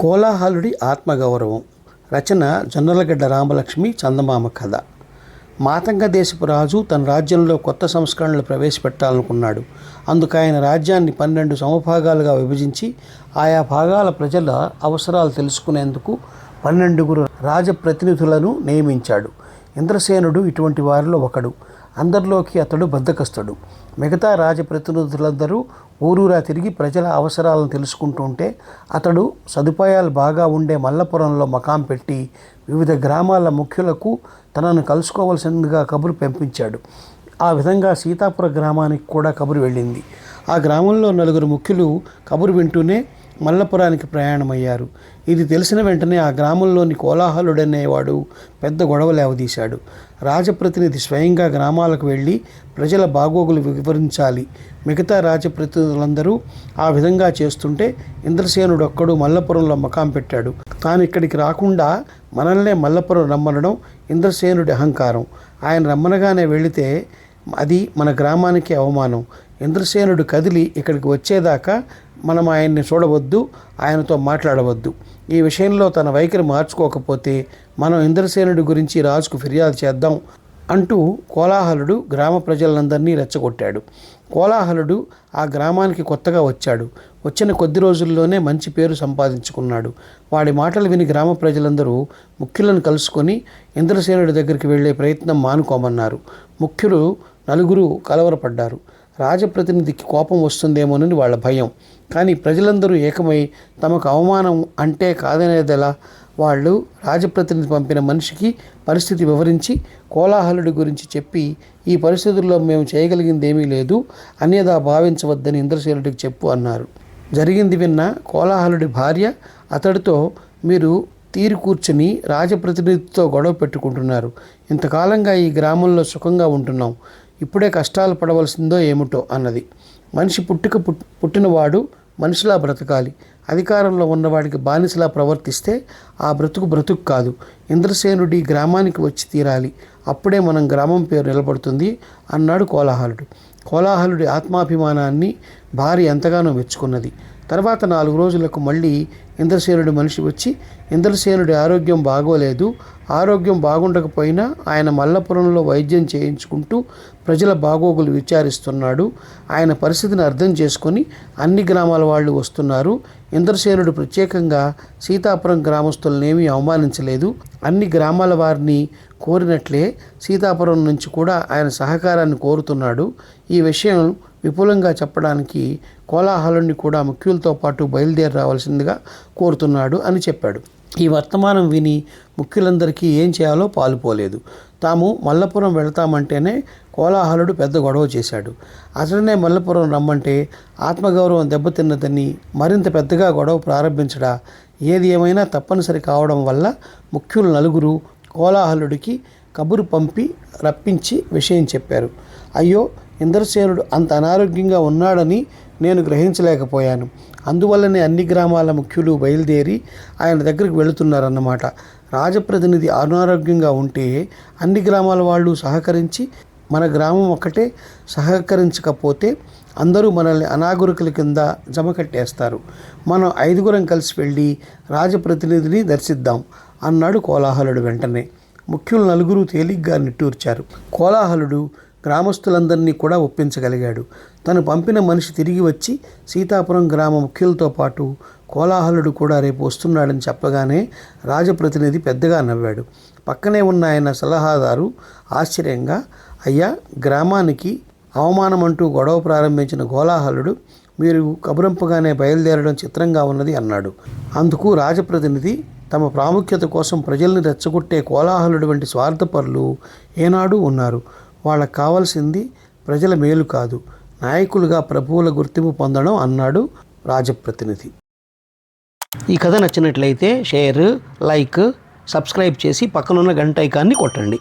కోలాహలుడి ఆత్మగౌరవం. రచన జొన్నలగడ్డ రామలక్ష్మి. చందమామ కథ. మాతంగ దేశపు రాజు తన రాజ్యంలో కొత్త సంస్కరణలు ప్రవేశపెట్టాలనుకున్నాడు. అందుకు ఆయన రాజ్యాన్ని 12 సమభాగాలుగా విభజించి ఆయా భాగాల ప్రజల అవసరాలు తెలుసుకునేందుకు 12 రాజప్రతినిధులను నియమించాడు. ఇంద్రసేనుడు ఇటువంటి వారిలో ఒకడు. అందరిలోకి అతడు బద్ధకస్తుడు. మిగతా రాజప్రతినిధులందరూ ఊరూరా తిరిగి ప్రజల అవసరాలను తెలుసుకుంటుంటే అతడు సదుపాయాలు బాగా ఉండే మల్లపురంలో మకాం పెట్టి వివిధ గ్రామాల ముఖ్యులకు తనను కలుసుకోవలసిందిగా కబురు పంపించాడు. ఆ విధంగా సీతాపుర గ్రామానికి కూడా కబురు వెళ్ళింది. ఆ గ్రామంలో 4 ముఖ్యులు కబురు వింటూనే మల్లపురానికి ప్రయాణమయ్యారు. ఇది తెలిసిన వెంటనే ఆ గ్రామంలోని కోలాహలుడనేవాడు పెద్ద గొడవ లేవదీశాడు. రాజప్రతినిధి స్వయంగా గ్రామాలకు వెళ్ళి ప్రజల బాగోగులు వివరించాలి. మిగతా రాజప్రతినిధులందరూ ఆ విధంగా చేస్తుంటే ఇంద్రసేనుడొక్కడు మల్లపురంలో మకాం పెట్టాడు. తాను ఇక్కడికి రాకుండా మనల్నే మల్లపురం రమ్మనడం ఇంద్రసేనుడి అహంకారం. ఆయన రమ్మనగానే వెళితే అది మన గ్రామానికి అవమానం. ఇంద్రసేనుడు కదిలి ఇక్కడికి వచ్చేదాకా మనం ఆయన్ని చూడవద్దు, ఆయనతో మాట్లాడవద్దు. ఈ విషయంలో తన వైఖరి మార్చుకోకపోతే మనం ఇంద్రసేనుడి గురించి రాజుకు ఫిర్యాదు చేద్దాం అంటూ కోలాహలుడు గ్రామ ప్రజలందరినీ రెచ్చగొట్టాడు. కోలాహలుడు ఆ గ్రామానికి కొత్తగా వచ్చాడు. వచ్చిన కొద్ది రోజుల్లోనే మంచి పేరు సంపాదించుకున్నాడు. వాడి మాటలు విని గ్రామ ప్రజలందరూ ముఖ్యులను కలుసుకొని ఇంద్రసేనుడి దగ్గరికి వెళ్ళే ప్రయత్నం మానుకోమన్నారు. ముఖ్యులు 4 కలవరపడ్డారు. రాజప్రతినిధికి కోపం వస్తుందేమోనని వాళ్ళ భయం. కానీ ప్రజలందరూ ఏకమై తమకు అవమానం అంటే కాదనేదెలా? వాళ్ళు రాజప్రతినిధి పంపిన మనిషికి పరిస్థితి వివరించి కోలాహలుడి గురించి చెప్పి, ఈ పరిస్థితుల్లో మేము చేయగలిగింది ఏమీ లేదు, అన్యదా భావించవద్దని ఇంద్రసేనుడికి చెప్పు అన్నారు. జరిగింది విన్న కోలాహలుడి భార్య అతడితో, మీరు తీరి కూర్చుని రాజప్రతినిధితో గొడవ పెట్టుకుంటున్నారు. ఇంతకాలంగా ఈ గ్రామంలో సుఖంగా ఉంటున్నాం, ఇప్పుడే కష్టాలు పడవలసిందో ఏమిటో అన్నది. మనిషి పుట్టినవాడు మనిషిలా బ్రతకాలి. అధికారంలో ఉన్నవాడికి బానిసలా ప్రవర్తిస్తే ఆ బ్రతుకు కాదు. ఇంద్రసేనుడి గ్రామానికి వచ్చి తీరాలి. అప్పుడే మనం గ్రామం పేరు నిలబడుతుంది అన్నాడు కోలాహలుడు. కోలాహలుడి ఆత్మాభిమానాన్ని భార్య ఎంతగానో మెచ్చుకున్నది. తర్వాత 4 రోజులకు మళ్ళీ ఇంద్రసేనుడి మనిషి వచ్చి, ఇంద్రసేనుడి ఆరోగ్యం బాగోలేదు, ఆరోగ్యం బాగుండకపోయినా ఆయన మల్లపురంలో వైద్యం చేయించుకుంటూ ప్రజల బాగోగులు విచారిస్తున్నాడు. ఆయన పరిస్థితిని అర్థం చేసుకొని అన్ని గ్రామాల వాళ్ళు వస్తున్నారు. ఇంద్రసేనుడు ప్రత్యేకంగా సీతాపురం గ్రామస్తులనేమీ అవమానించలేదు. అన్ని గ్రామాల వారిని కోరినట్లే సీతాపురం నుంచి కూడా ఆయన సహకారాన్ని కోరుతున్నాడు. ఈ విషయం విపులంగా చెప్పడానికి కోలాహలుడిని కూడా ముఖ్యులతో పాటు బయలుదేరి రావాల్సిందిగా కోరుతున్నాడు అని చెప్పాడు. ఈ వర్తమానం విని ముఖ్యులందరికీ ఏం చేయాలో పాలుపోలేదు. తాము మల్లపురం వెళతామంటేనే కోలాహలుడు పెద్ద గొడవ చేశాడు. అతడనే మల్లపురం రమ్మంటే ఆత్మగౌరవం దెబ్బతిన్నదని మరింత పెద్దగా గొడవ ప్రారంభించడా? ఏది ఏమైనా తప్పనిసరి కావడం వల్ల ముఖ్యులు 4 కోలాహలుడికి కబురు పంపి రప్పించి విషయం చెప్పారు. అయ్యో, ఇంద్రసేనుడు అంత అనారోగ్యంగా ఉన్నాడని నేను గ్రహించలేకపోయాను. అందువల్లనే అన్ని గ్రామాల ముఖ్యులు బయలుదేరి ఆయన దగ్గరికి వెళుతున్నారన్నమాట. రాజప్రతినిధి అనారోగ్యంగా ఉంటే అన్ని గ్రామాల వాళ్ళు సహకరించి, మన గ్రామం ఒక్కటే సహకరించకపోతే అందరూ మనల్ని అనాగరికుల కింద జమ కట్టేస్తారు. మనం 5 కలిసి వెళ్ళి రాజప్రతినిధిని దర్శిద్దాం అన్నాడు కోలాహలుడు. వెంటనే ముఖ్యులు 4 తేలిగ్గా నిట్టూర్చారు. కోలాహలుడు గ్రామస్తులందరినీ కూడా ఒప్పించగలిగాడు. తను పంపిన మనిషి తిరిగి వచ్చి సీతాపురం గ్రామ ముఖ్యులతో పాటు కోలాహలుడు కూడా రేపు వస్తున్నాడని చెప్పగానే రాజప్రతినిధి పెద్దగా నవ్వాడు. పక్కనే ఉన్న ఆయన సలహాదారు ఆశ్చర్యంగా, అయ్యా, గ్రామానికి అవమానం అంటూ గొడవ ప్రారంభించిన కోలాహలుడు మీరు కబురంపగానే బయలుదేరడం చిత్రంగా ఉన్నది అన్నాడు. అందుకు రాజప్రతినిధి, తమ ప్రాముఖ్యత కోసం ప్రజల్ని రెచ్చగొట్టే కోలాహలుడు వంటి స్వార్థపరులు ఏనాడూ ఉన్నారు. వాళ్ళకు కావాల్సింది ప్రజల మేలు కాదు, నాయకులుగా ప్రభువుల గుర్తింపు పొందడం అన్నాడు రాజప్రతినిధి. ఈ కథ నచ్చినట్లయితే షేర్, లైక్, సబ్స్క్రైబ్ చేసి పక్కనున్న గంట ఐకాన్ని కొట్టండి.